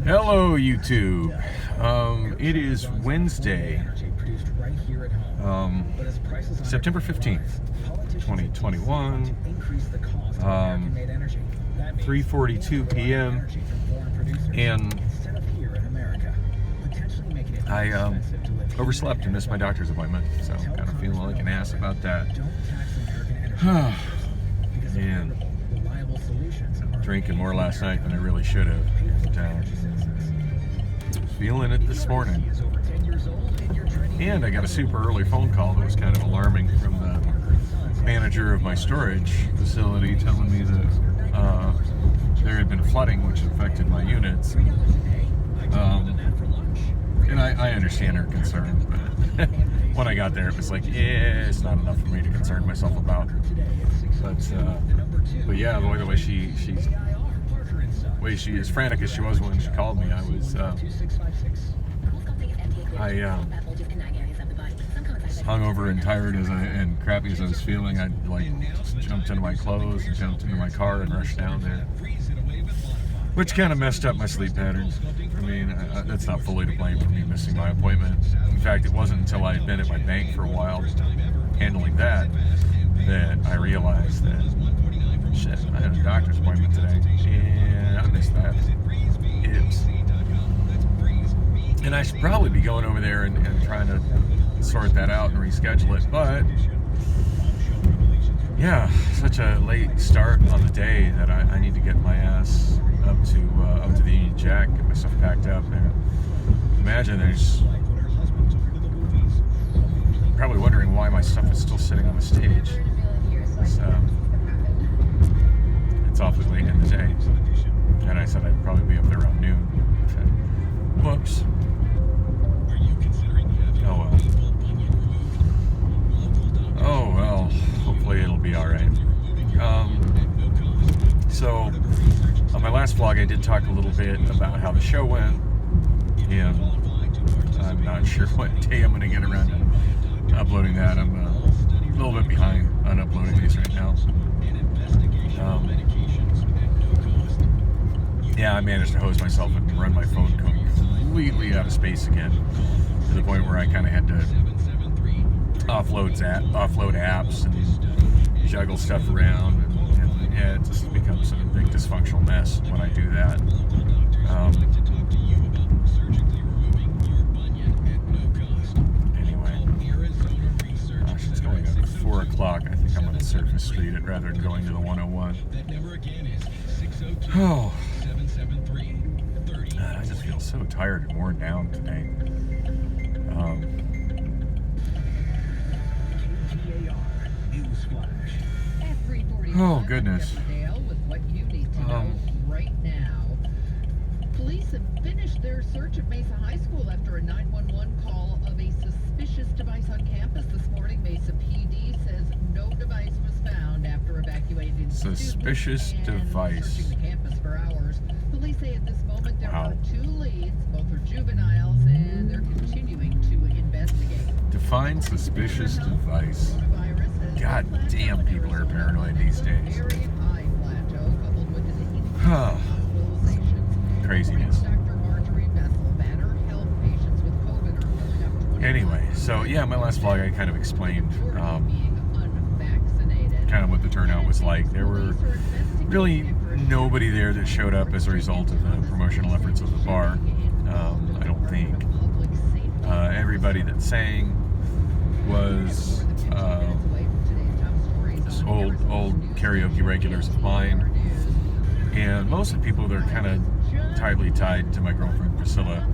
Hello, YouTube. It is Wednesday, September 15th, 2021, 3:42 p.m. And I overslept and missed my doctor's appointment, so I'm kind of feeling like an ass about that. Man, drinking more last night than I really should have. And, feeling it this morning. And I got a super early phone call that was kind of alarming from the manager of my storage facility telling me that there had been flooding which affected my units. And I understand her concern, but when I got there it was like, yeah, it's not enough for me to concern myself about. But yeah, the way she as frantic as she was when she called me, I was hungover and tired and crappy as I was feeling. I just jumped into my clothes and jumped into my car and rushed down there, which kind of messed up my sleep patterns. I mean, that's not fully to blame for me missing my appointment. In fact, it wasn't until I had been at my bank for a while handling that I realized that, shit, I had a doctor's appointment today, and I missed that. Oops. And I should probably be going over there and trying to sort that out and reschedule it, but yeah, such a late start on the day that I need to get my ass up to the Union Jack, get my stuff packed up, and imagine there's probably wondering why my stuff is still sitting on the stage. It's awfully late in the day, and I said I'd probably be up there around noon. Whoops. Oh well, hopefully it'll be alright. So on my last vlog I did talk a little bit about how the show went, and I'm not sure what day I'm going to get around to uploading that. I'm a little bit behind on uploading these right now. Yeah, I managed to hose myself and run my phone completely out of space again, to the point where I kind of had to offload apps and juggle stuff around, and yeah, it just becomes a big dysfunctional mess when I do that. Anyway, gosh, it's going at 4 o'clock. I think I'm on the surface street rather than going to the 101. Oh, God, I just feel so tired and worn down today. Oh, goodness. Right now, police have finished their search of Mesa High School after a 911 call of a suspicious device on campus this morning. Mesa PD says no device was found after evacuating Suspicious device. Searching the campus for hours. Police say at this moment there are 2 leads. Both are juveniles, and they're continuing to investigate. Define suspicious device. God damn, people are paranoid these days. Craziness. Anyway, so yeah, my last vlog I kind of explained kind of what the turnout was like. There were really nobody there that showed up as a result of the promotional efforts of the bar. I don't think. Everybody that sang was old karaoke regulars of mine, and most of the people that are kind of tightly tied to my girlfriend Priscilla.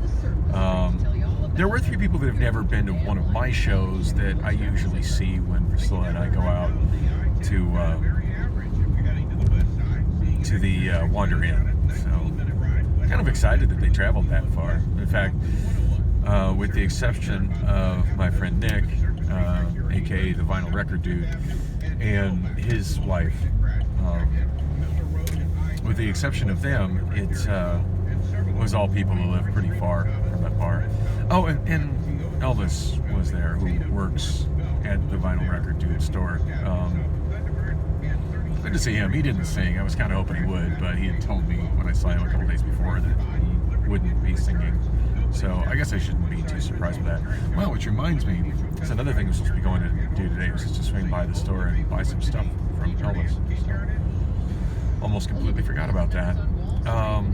There were 3 people that have never been to one of my shows that I usually see when Priscilla and I go out to the Wander Inn. So kind of excited that they traveled that far. In fact, with the exception of my friend Nick, aka the Vinyl Record Dude, and his wife, with the exception of them, it was all people who live pretty far from that bar. Oh, and Elvis was there, who works at the Vinyl Record Dude store. Good to see him. He didn't sing. I was kind of hoping he would, but he had told me when I saw him a couple days before that he wouldn't be singing. So I guess I shouldn't be too surprised with that. Well, which reminds me, that's another thing I was supposed to be going to do today, was just to swing by the store and buy some stuff from Elvis. So, almost completely forgot about that. So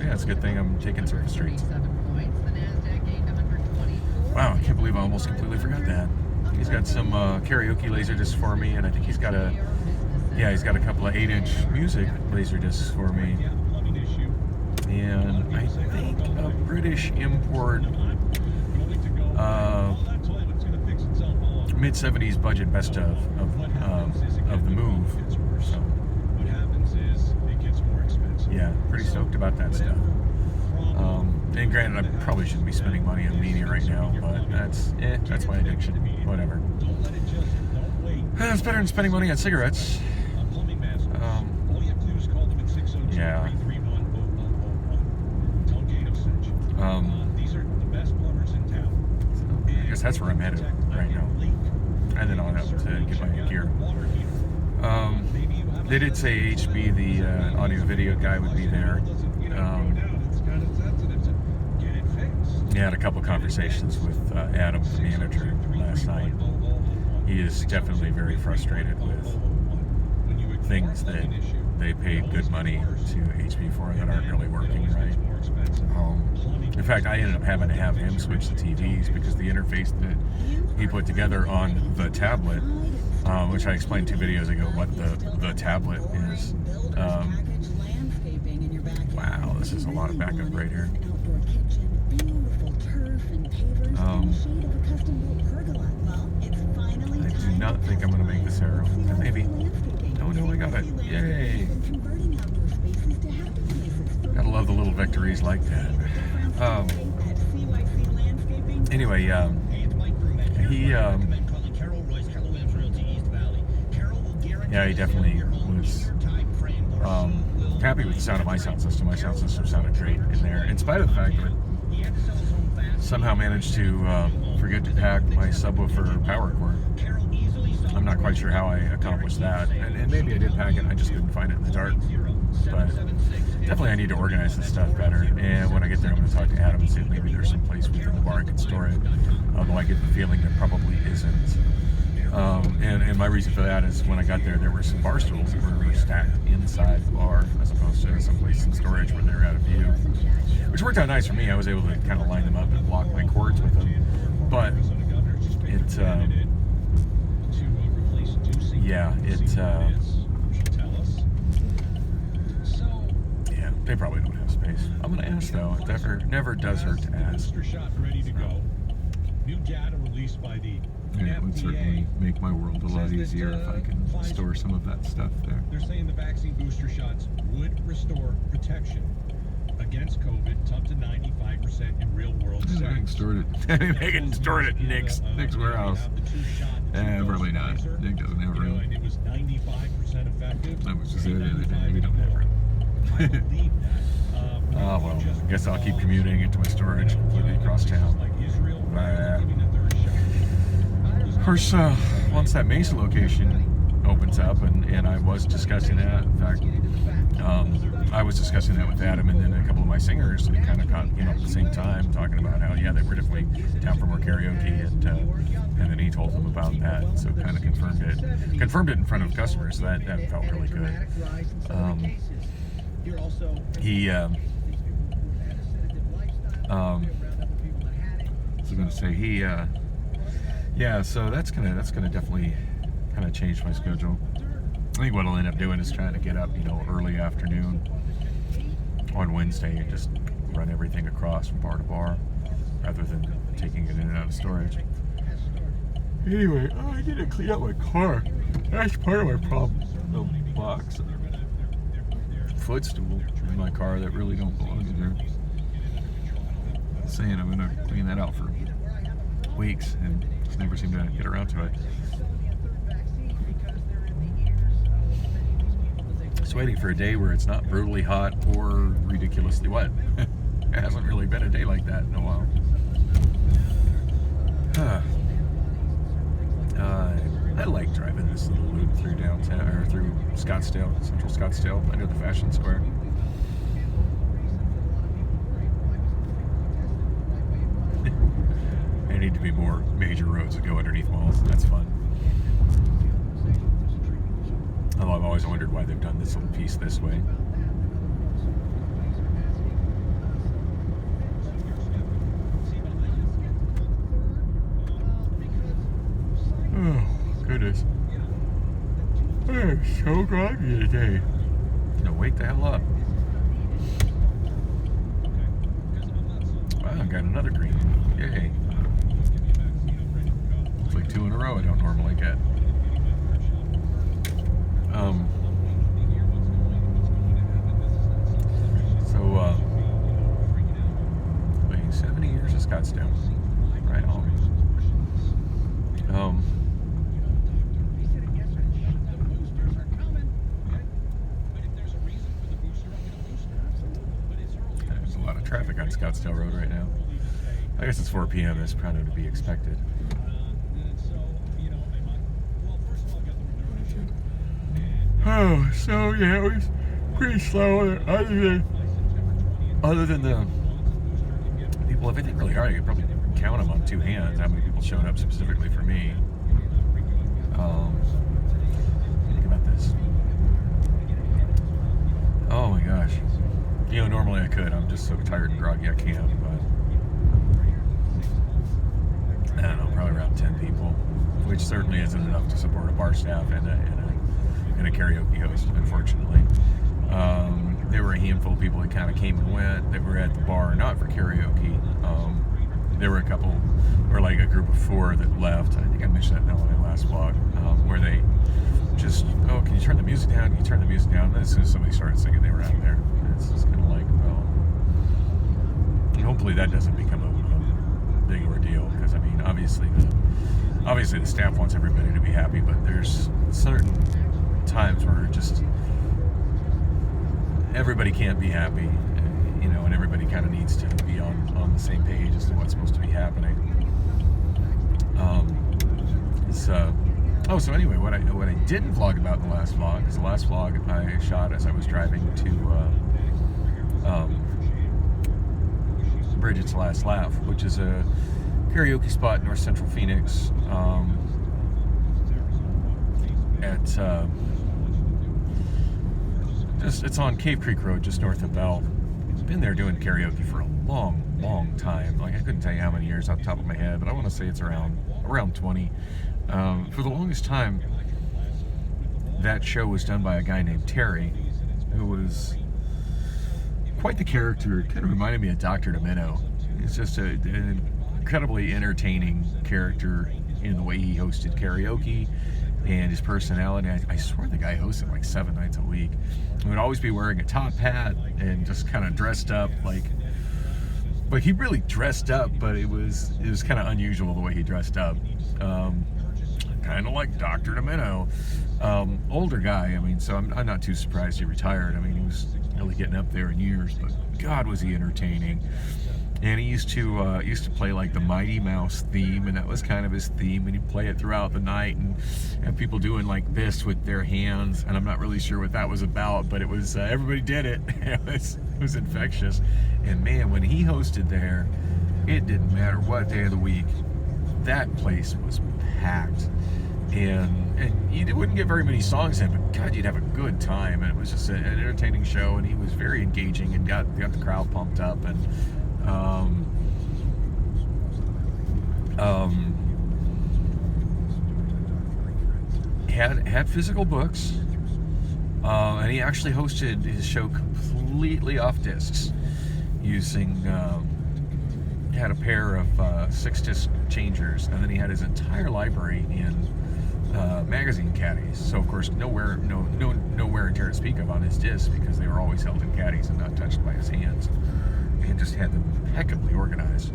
yeah, it's a good thing I'm taking surface streets. Wow, I can't believe I almost completely forgot that. He's got some karaoke laser discs for me, and I think he's got a couple of 8-inch music laser discs for me. And I think a British import mid-70s budget best of The Move. So, yeah, pretty stoked about that stuff. And granted, I probably shouldn't be spending money on media right now, but that's my addiction. Whatever. It's better than spending money on cigarettes. Yeah. So I guess that's where I'm headed right now. And then I'll have to get my gear. They did say HB, the audio-video guy, would be there. I had a couple conversations with Adam, the manager, last night. He is definitely very frustrated with things that they paid good money to HB for that aren't really working right. In fact, I ended up having to have him switch the TVs because the interface that he put together on the tablet, which I explained 2 videos ago what the tablet is. Wow, this is a lot of backup right here. I do not think I'm going to make this arrow. Maybe. No, I got it. Yay. Gotta love the little victories like that. Anyway, he definitely was happy with the sound of my sound system. My sound system sounded great in there, in spite of the fact that somehow managed to forget to pack my subwoofer power cord. I'm not quite sure how I accomplished that, and maybe I did pack it, I just couldn't find it in the dark. But definitely I need to organize this stuff better, and when I get there I'm going to talk to Adam and see if maybe there's some place within the bar I can store it, although I get the feeling there probably isn't. And my reason for that is when I got there were some bar stools that were stacked inside the bar as opposed to someplace in storage where they were out of view, which worked out nice for me. I was able to kind of line them up and block my cords with them, but they probably don't have space. I'm gonna ask though. It never does hurt to ask. It would certainly make my world a lot easier if I can store some of that stuff there. They're saying the vaccine booster shots would restore protection against COVID up to 95% in real-world settings. I can store it at Nick's warehouse. Really not. Nick doesn't have room. And it was 95% effective. That was just the other day. We don't have room. Oh well, I guess I'll keep commuting into my storage completely across town. Of course, once that Mesa location opens up, and I was discussing that. In fact, I was discussing that with Adam, and then a couple of my singers that kind of got at the same time, talking about how they were definitely down for more karaoke, and then he told them about that, so kind of confirmed it in front of customers. So that felt really good. I was going to say so that's gonna definitely kind of change my schedule. I think what I'll end up doing is trying to get up, early afternoon on Wednesday and just run everything across from bar to bar rather than taking it in and out of storage. Anyway, I need to clean out my car. That's part of my problem. The box and footstool in my car that really don't belong in there. I'm saying I'm going to clean that out for weeks and just never seem to get around to it. Just waiting for a day where it's not brutally hot or ridiculously wet. It hasn't really been a day like that in a while. I like driving this little loop through downtown, or through Scottsdale, Central Scottsdale, under the Fashion Square. be more major roads that go underneath malls. That's fun. Although I've always wondered why they've done this little piece this way. Oh, goodness. It's so groggy today. No, wake the hell up. Wow, I got another green. Yay. It's like 2 in a row I don't normally get. Wait, 70 years of Scottsdale. Right on. There's a lot of traffic on Scottsdale Road right now. I guess it's 4 p.m. It's kind of to be expected. Oh, so yeah, it was pretty slow. Other than the people, if I think really hard, you could probably count them on 2 hands. How many people showed up specifically for me? Think about this. Oh my gosh. You know, normally I could. I'm just so tired and groggy I can't. But I don't know, probably around 10 people, which certainly isn't enough to support a bar staff and a karaoke host, unfortunately. There were a handful of people that kind of came and went that were at the bar, not for karaoke. There were a couple, or like a group of 4 that left. I think I mentioned that in my last vlog, where they just, oh, can you turn the music down? Can you turn the music down? And as soon as somebody started singing, they were out of there. And it's just kind of like, well, hopefully that doesn't become a big ordeal, because I mean, obviously the staff wants everybody to be happy, but there's certain times where just everybody can't be happy, you know, and everybody kind of needs to be on the same page as to what's supposed to be happening. So anyway, what I didn't vlog about in the last vlog is the last vlog I shot as I was driving to Bridget's Last Laugh, which is a karaoke spot in North Central Phoenix. It's on Cave Creek Road, just north of Bell. Been there doing karaoke for a long time. Like, I couldn't tell you how many years off the top of my head, but I want to say it's around 20. For the longest time, that show was done by a guy named Terry, who was quite the character. It kind of reminded me of Dr. Domino. It's just an incredibly entertaining character in the way he hosted karaoke and his personality. I swear the guy hosted like 7 nights a week. He would always be wearing a top hat and just kind of dressed up like he really dressed up, but it was kind of unusual the way he dressed up. Kind of like Dr. Domino. Older guy, I mean, so I'm not too surprised he retired. I mean, he was really getting up there in years, but God, was he entertaining. And he used to play like the Mighty Mouse theme, and that was kind of his theme, and he'd play it throughout the night and have people doing like this with their hands, and I'm not really sure what that was about, but it was everybody did it. It was infectious. And man, when he hosted there, it didn't matter what day of the week, that place was packed. And you wouldn't get very many songs in, but God, you'd have a good time, and it was just an entertaining show, and he was very engaging and got the crowd pumped up, and had physical books, and he actually hosted his show completely off discs, using he had a pair of 6-disc changers, and then he had his entire library in magazine caddies. So of course no wear and tear to speak of on his discs, because they were always held in caddies and not touched by his hands, and just had them impeccably organized.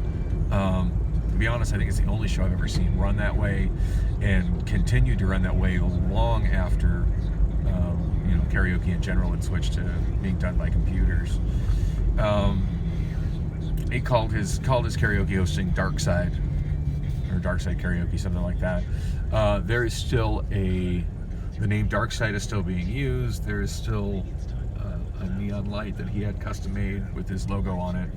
To be honest, I think it's the only show I've ever seen run that way, and continued to run that way long after karaoke in general had switched to being done by computers. He called his karaoke hosting Dark Side, or Dark Side Karaoke, something like that. There is still the name Dark Side is still being used. There is still a neon light that he had custom made with his logo on it.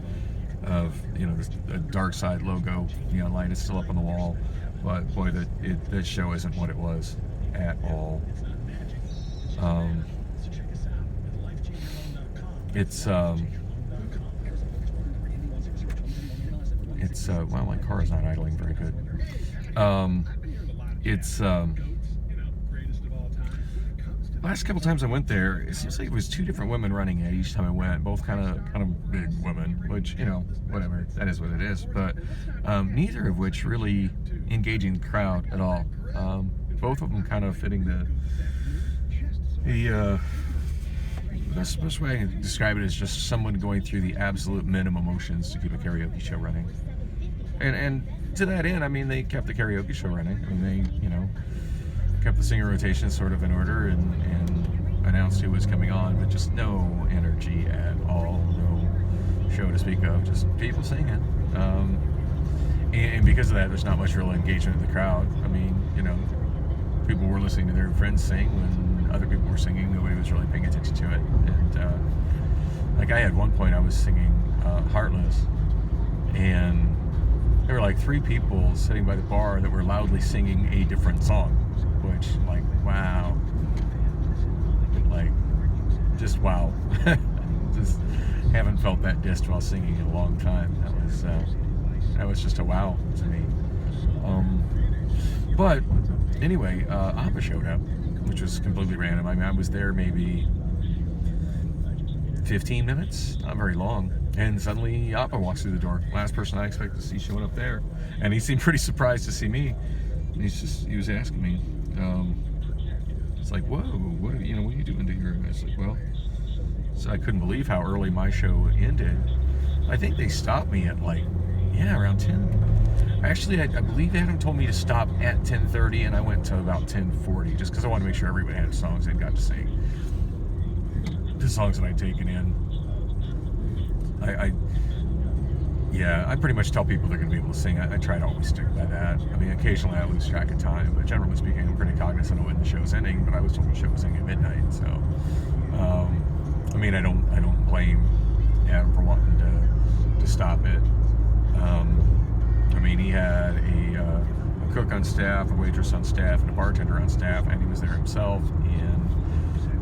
of, you know, the Dark Side logo neon light is still up on the wall, but boy, that show isn't what it was at all. It's well, my car is not idling very good. Last couple times I went there, it seems like it was 2 different women running it each time I went, both kind of big women, which, you know, whatever, that is what it is, but neither of which really engaging the crowd at all. Both of them kind of fitting the best way I can describe it is just someone going through the absolute minimum motions to keep a karaoke show running. And to that end, I mean, they kept the karaoke show running. I mean, they, you know, kept the singer rotation sort of in order and announced who was coming on, but just no energy at all, no show to speak of, just people singing. And because of that, there's not much real engagement in the crowd. I mean, you know, people were listening to their friends sing when other people were singing. Nobody was really paying attention to it. And like I had one point, I was singing Heartless, and there were like 3 people sitting by the bar that were loudly singing a different song, which, like, wow, like, just wow. Just haven't felt that dissed while singing in a long time. That was just a wow to me. But anyway, Appa showed up, which was completely random. I mean, I was there maybe 15 minutes, not very long, and suddenly Appa walks through the door. Last person I expected to see showing up there, and he seemed pretty surprised to see me. And he was asking me, it's like, whoa, what are you doing to here? And I was like, well, so I couldn't believe how early my show ended. I think they stopped me at around 10. Actually, I believe Adam told me to stop at 10:30, and I went to about 10:40, just because I wanted to make sure everybody had songs they'd got to sing. The songs that I'd taken in. I pretty much tell people they're going to be able to sing. I try to always stick by that. I mean, occasionally I lose track of time, but generally speaking, I'm pretty cognizant of when the show's ending. But I was told the show was ending at midnight, so I mean, I don't blame Adam for wanting to stop it. I mean, he had a cook on staff, a waitress on staff, and a bartender on staff, and he was there himself. And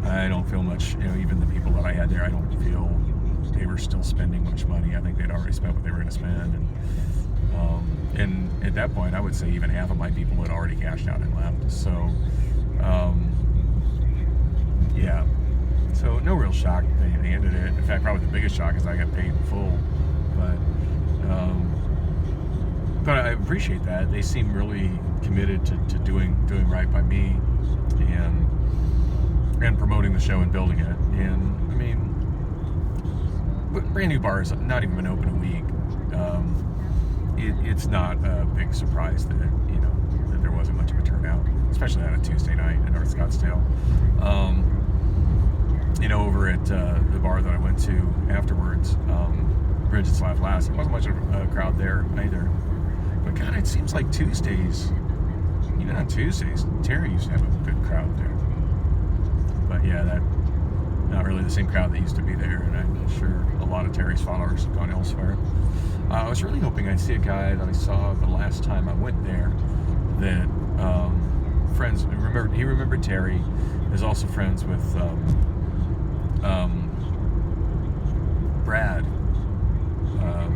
I don't feel much, you know, even the people that I had there, I don't feel they were still spending much money. I think they'd already spent what they were going to spend. And at that point, I would say even half of my people had already cashed out and left. So, yeah. So no real shock they ended it. In fact, probably the biggest shock is I got paid in full. But I appreciate that. They seem really committed to doing right by me and promoting the show and building it. And I mean, brand new bar is not even been open a week. It's not a big surprise that that there wasn't much of a turnout, especially on a Tuesday night in North Scottsdale. Over at the bar that I went to afterwards, Bridget's Laugh Last, there wasn't much of a crowd there either. But God, it seems like Tuesdays, even on Tuesdays, Terry used to have a good crowd there. But yeah, that not really the same crowd that used to be there, and I'm sure a lot of Terry's followers have gone elsewhere. I was really hoping I'd see a guy that I saw the last time I went there that friends remembered. He remembered Terry, is also friends with Brad,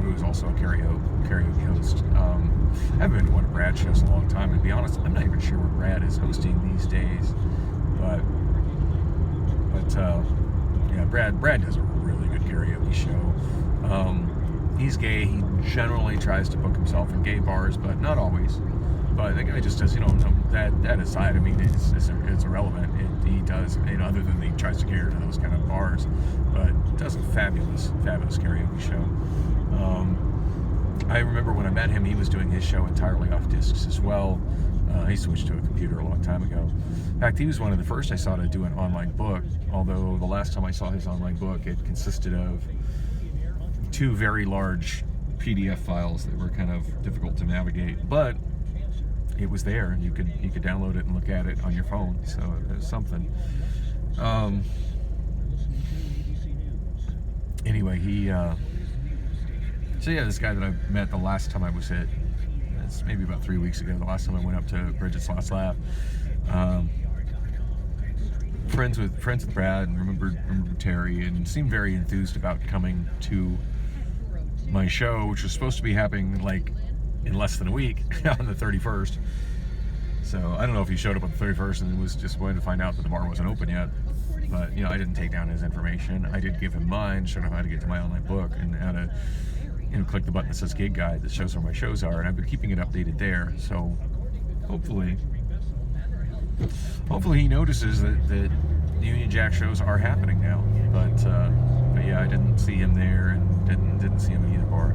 who is also a karaoke host. I haven't been to one of Brad's shows in a long time, and to be honest, I'm not even sure where Brad is hosting these days. But yeah, Brad does a really good karaoke show. He's gay. He generally tries to book himself in gay bars, but not always. But the guy just does, that aside, I mean, it's irrelevant. He does, other than he tries to cater to those kind of bars, but does a fabulous karaoke show. I remember when I met him, he was doing his show entirely off discs as well. He switched to a computer a long time ago. In fact, he was one of the first I saw to do an online book, although the last time I saw his online book, it consisted of 2 very large PDF files that were kind of difficult to navigate, but it was there, and you could download it and look at it on your phone, so it was something. Anyway, he So yeah, this guy that I met the last time I was hit, it's maybe about 3 weeks ago, the last time I went up to Bridget's last lap. Friends with Brad, and remembered Terry, and seemed very enthused about coming to my show, which was supposed to be happening like in less than a week on the 31st. So I don't know if he showed up on the 31st and was just wanting to find out that the bar wasn't open yet. But I didn't take down his information. I did give him mine, showed him how to get to my online book and how to click the button that says Gig Guide that shows where my shows are, and I've been keeping it updated there. So hopefully he notices that the Union Jack shows are happening now. But yeah, I didn't see him there, and didn't see him at either bar.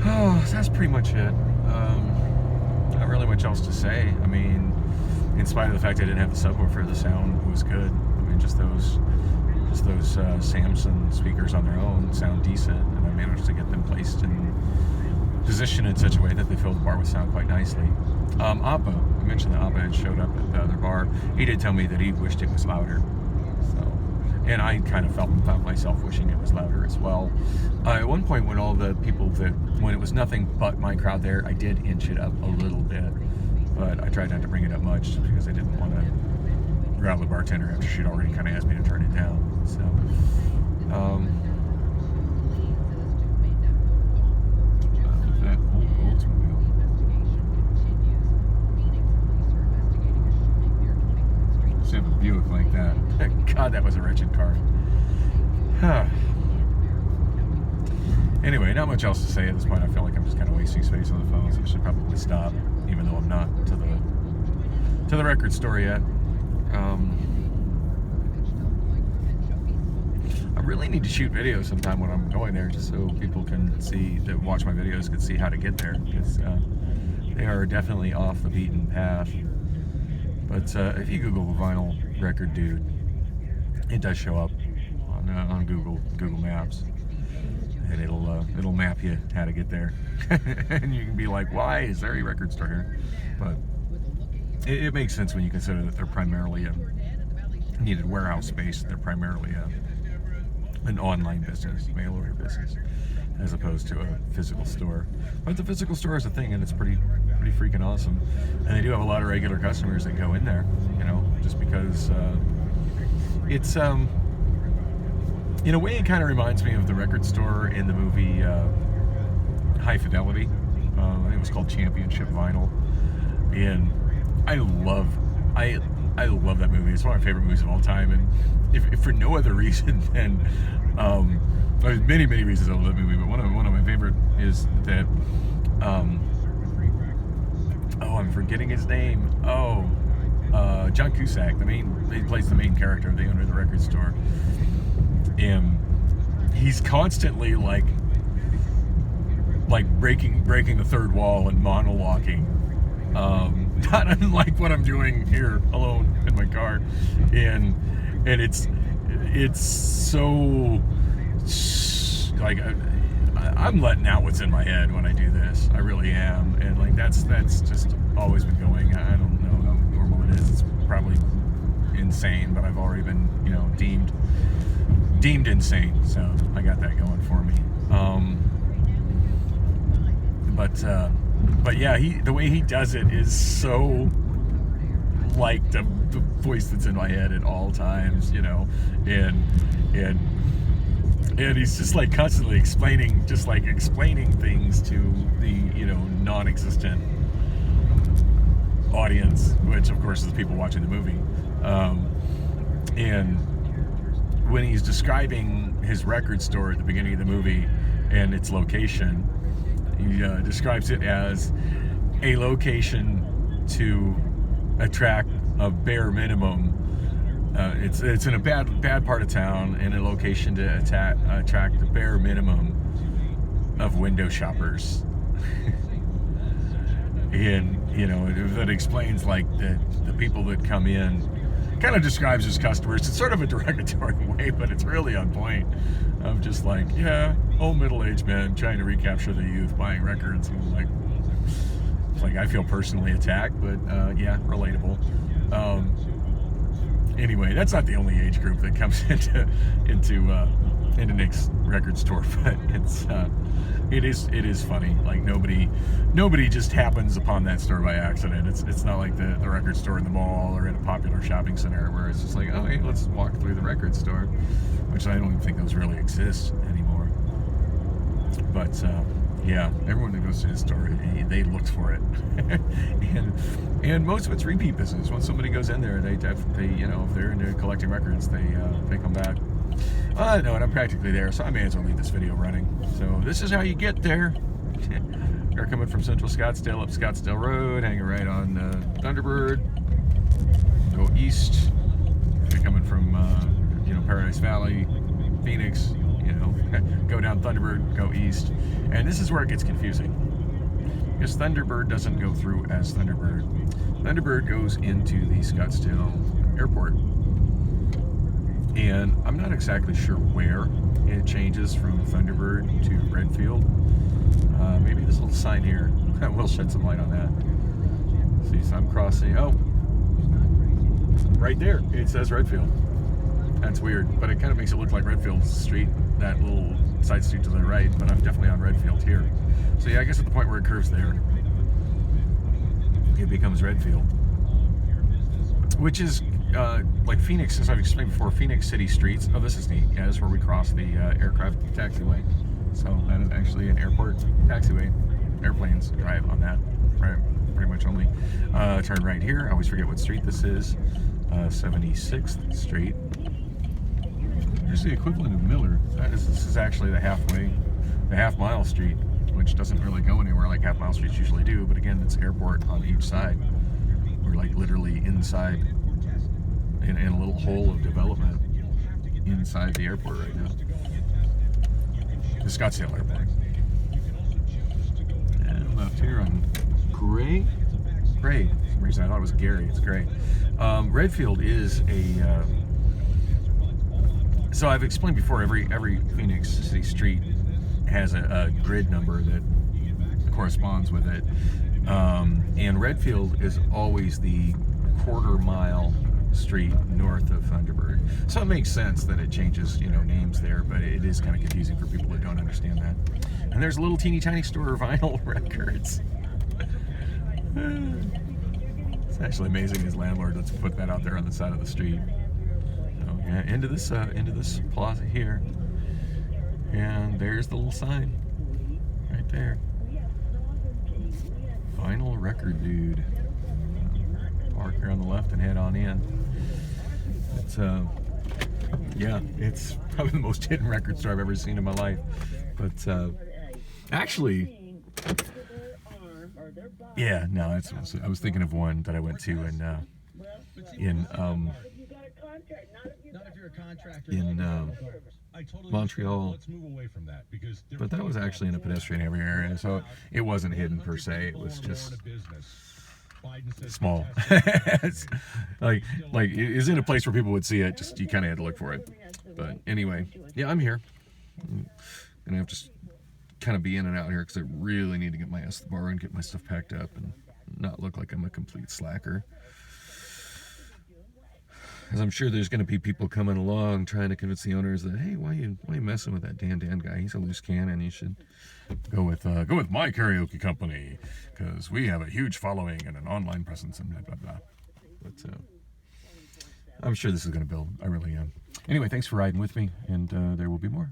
Oh, that's pretty much it. Not really much else to say. I mean, in spite of the fact I didn't have the subwoofer, the sound was good. I mean, just those Samson speakers on their own sound decent, and I managed to get them placed in position in such a way that they filled the bar with sound quite nicely. Appa, I mentioned that Appa had showed up at the other bar. He did tell me that he wished it was louder. So, and I kind of found myself wishing it was louder as well. At one point, when it was nothing but my crowd there, I did inch it up a little bit, but I tried not to bring it up much because I didn't want to rattle the bartender after she'd already kind of asked me to turn it down. So, that old Oldsmobile. Just have a Buick like that. God, that was a wretched car. Anyway, not much else to say at this point. I feel like I'm just kind of wasting space on the phone, so I should probably stop, even though I'm not to the record store yet. I really need to shoot videos sometime when I'm going there, just so people can see, that watch my videos, can see how to get there, because they are definitely off the beaten path. But if you Google Vinyl Record Dude, it does show up on Google Maps, and it'll map you how to get there, and you can be like, why is there a record store here? But it makes sense when you consider that they're primarily a needed warehouse space. They're primarily an online business, mail order business, as opposed to a physical store. But the physical store is a thing, and it's pretty freaking awesome. And they do have a lot of regular customers that go in there, just because it's in a way it kind of reminds me of the record store in the movie High Fidelity. I think it was called Championship Vinyl, and I love that movie. It's one of my favorite movies of all time, and if for no other reason than there's many reasons I love that movie, but one of my favorite is that I'm forgetting his name. John Cusack, he plays the main character, the owner of the record store, and he's constantly like breaking the third wall and monologuing. Not unlike what I'm doing here alone in my car, and it's so like I'm letting out what's in my head when I do this. I really am, and that's just always been going. I don't know how normal it is. It's probably insane, but I've already been deemed insane, so I got that going for me. But yeah, the way he does it is so like the voice that's in my head at all times, and he's just like constantly explaining things to the non-existent audience, which of course is the people watching the movie. And when he's describing his record store at the beginning of the movie and its location, he describes it as a location to attract a bare minimum. It's in a bad part of town, and a location to attract the bare minimum of window shoppers. And that explains like the people that come in. Kind of describes his customers. It's sort of a derogatory way, but it's really on point. Of just like, old middle-aged men trying to recapture the youth buying records. And it's like I feel personally attacked, but relatable. Anyway, that's not the only age group that comes into in the next record store, but it is funny. Like nobody just happens upon that store by accident. It's not like the record store in the mall or in a popular shopping center where it's just like, oh hey, let's walk through the record store, which I don't even think those really exist anymore. But yeah, everyone that goes to the store, they looked for it, and most of it's repeat business. Once somebody goes in there, they you know, if they're into collecting records, they come back. No, and I'm practically there, so I may as well leave this video running. So this is how you get there. They're coming from Central Scottsdale up Scottsdale Road, hanging right on Thunderbird. Go east. They're coming from you know, Paradise Valley, Phoenix. You know, go down Thunderbird, go east, and this is where it gets confusing. Because Thunderbird doesn't go through as Thunderbird. Thunderbird goes into the Scottsdale Airport. And I'm not exactly sure where it changes from Thunderbird to Redfield. Maybe this little sign here will shed some light on that. See, so I'm crossing. Oh, right there. It says Redfield. That's weird, but it kind of makes it look like Redfield Street, that little side street to the right, but I'm definitely on Redfield here. So yeah, I guess at the point where it curves there, it becomes Redfield. Which is like Phoenix, as I've explained before, Phoenix City Streets. Oh, this is neat. Yeah, this is where we cross the aircraft taxiway. So that is actually an airport taxiway. Airplanes drive on that, right? Pretty much only. Turn right here. I always forget what street this is. 76th Street. Here's the equivalent of Miller. This is actually the half-mile street, which doesn't really go anywhere like half-mile streets usually do. But again, it's airport on each side. We're like literally inside in a little hole of development inside the airport right now. The Scottsdale Airport. And left here on Gray. For some reason I thought it was Gary. It's Gray. Redfield is a. So I've explained before. Every Phoenix City street has a grid number that corresponds with it. And Redfield is always the quarter-mile street north of Thunderbird. So it makes sense that it changes, you know, names there, but it is kind of confusing for people that don't understand that. And there's a little teeny tiny store of vinyl records. It's actually amazing his landlord lets put that out there on the side of the street. So yeah, into this plaza here. And there's the little sign right there. Vinyl record dude. Park here on the left and head on in. It's yeah, it's probably the most hidden record store I've ever seen in my life. But actually, yeah, no, I was thinking of one that I went to in Montreal, but that was actually in a pedestrian area, so it wasn't hidden per se. It was just small. It's like it's in a place where people would see it. Just you kind of had to look for it. But anyway, yeah, I'm here. I'm gonna have to kind of be in and out here because I really need to get my ass to the bar and get my stuff packed up and not look like I'm a complete slacker. Because I'm sure there's going to be people coming along trying to convince the owners that, hey, why you messing with that Dan guy? He's a loose cannon. You should go with my karaoke company because we have a huge following and an online presence and blah blah blah. But I'm sure this is going to build. I really am. Anyway, thanks for riding with me, and there will be more.